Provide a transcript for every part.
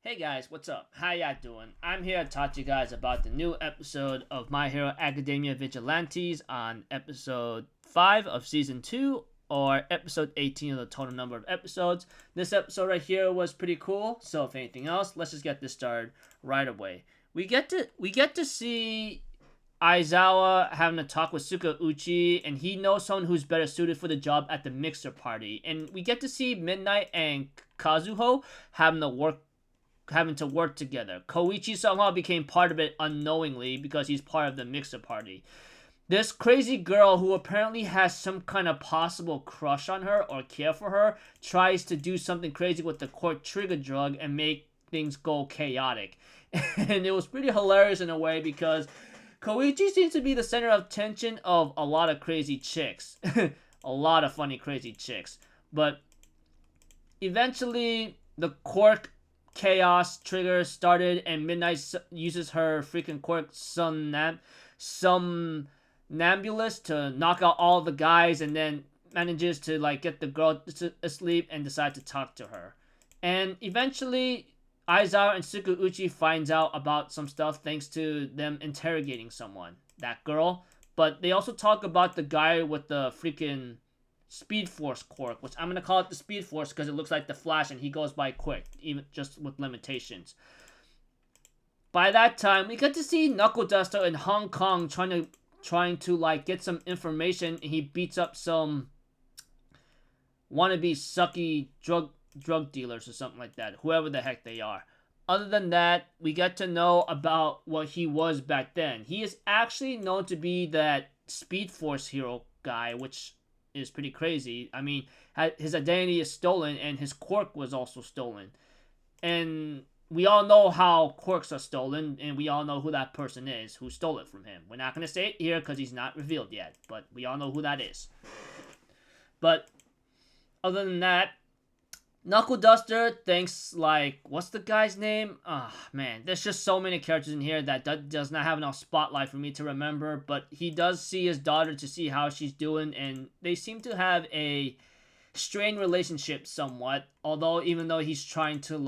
Hey guys, what's up? How ya doing? I'm here to talk to you guys about the new episode of My Hero Academia Vigilantes on episode 5 of season 2 or episode 18 of the total number of episodes. This episode right here was pretty cool, so if anything else, let's just get this started right away. We get to see Aizawa having a talk with Sukauchi, and he knows someone who's better suited for the job at the mixer party. And we get to see Midnight and Kazuho having to work together. Koichi somehow became part of it unknowingly because he's part of the mixer party. This crazy girl who apparently has some kind of possible crush on her or care for her tries to do something crazy with the court trigger drug and make things go chaotic. And it was pretty hilarious in a way because Koichi seems to be the center of attention of a lot of crazy chicks. A lot of funny crazy chicks. But eventually the quirk chaos trigger started and Midnight uses her freaking quirk somnambulist to knock out all the guys and then manages to get the girl asleep and decide to talk to her. And eventually Aizawa and Sukauchi finds out about some stuff thanks to them interrogating someone, that girl. But they also talk about the guy with the freaking Speed Force quirk, which I'm going to call it the Speed Force because it looks like the Flash and he goes by quick, even just with limitations. By that time, we get to see Knuckle Duster in Hong Kong trying to get some information, and he beats up some wannabe sucky drug dealers or something like that, whoever the heck they are. Other than that, we get to know about what he was back then. He is actually known to be that Speed Force hero guy, which is pretty crazy. I mean, his identity is stolen and his quirk was also stolen. And we all know how quirks are stolen, and we all know who that person is who stole it from him. We're not going to say it here because he's not revealed yet, but we all know who that is. But other than that, Knuckle Duster thinks, what's the guy's name? Man, there's just so many characters in here that does not have enough spotlight for me to remember, but he does see his daughter to see how she's doing, and they seem to have a strained relationship somewhat, even though he's trying to,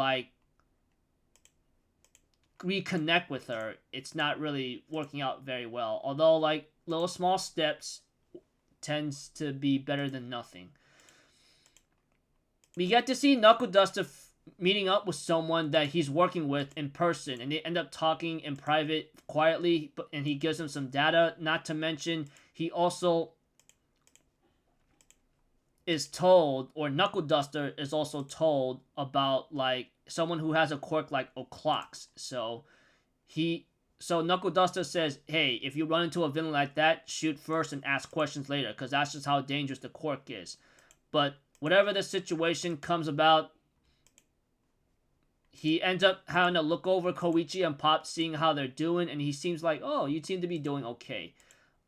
reconnect with her, it's not really working out very well, although, little small steps tends to be better than nothing. We get to see Knuckle Duster meeting up with someone that he's working with in person, and they end up talking in private quietly, and he gives him some data. Not to mention, he also is told, or Knuckle Duster is also told about someone who has a quirk like O'Clocks. So Knuckle Duster says, hey, if you run into a villain like that, shoot first and ask questions later, because that's just how dangerous the quirk is. But whatever the situation comes about, he ends up having to look over Koichi and Pop, seeing how they're doing, and he seems like, oh, you seem to be doing okay.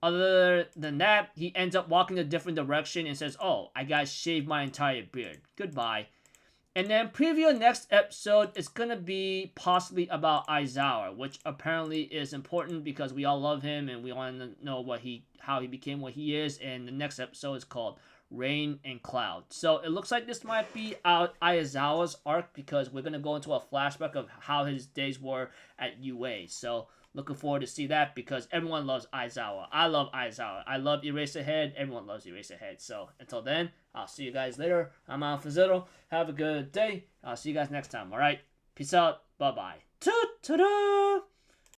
Other than that, he ends up walking a different direction and says, oh, I gotta shave my entire beard. Goodbye. And then preview next episode is gonna be possibly about Aizawa, which apparently is important because we all love him and we want to know how he became what he is. And the next episode is called Rain and Cloud. So it looks like this might be Aizawa's arc because we're going to go into a flashback of how his days were at UA. So looking forward to see that because everyone loves Aizawa. I love Aizawa. I love Eraserhead. Everyone loves Eraserhead. So until then, I'll see you guys later. I'm Alpha Zero. Have a good day. I'll see you guys next time. All right. Peace out. Bye-bye. Ta-ta-da!